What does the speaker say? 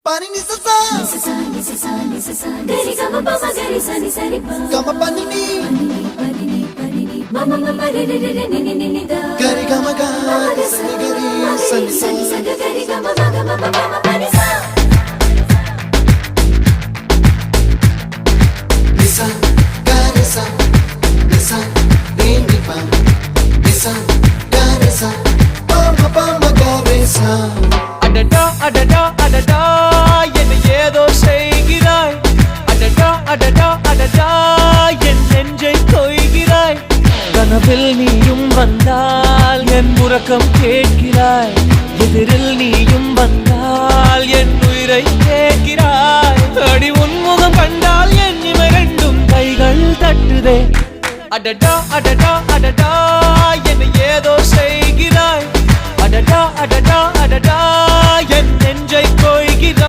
Pani ni sa sa gari gama pa ma gari sa ni sa ri pa gama pani ni mama mama re re re ni ni ni da gari gama ga sa ni gari sa ni sa gari gama ma gama mama pani sa nisa gari sa nisa re ni pa nisa gari sa pa ma gari sa அடடா அடடா அடடா என்ன ஏதோ செய்கிறாய் அடடா அடடா அடடா என் நெஞ்சை கொய்கிறாய் கனவில் நீயும் வந்தால் என் உறக்கம் கேட்கிறாய் எதிரில் நீயும் வந்தால் என் உயிரை கேட்கிறாய் அடி உன்முகம் கண்டால் என் இமை ரெண்டும் கைகள் தட்டுதே அடடா அடடா அடடா என்ன ஏதோ செய்கிறாய் அடடா அடடா அடடா என் நெஞ்சை கொய்கிறாய்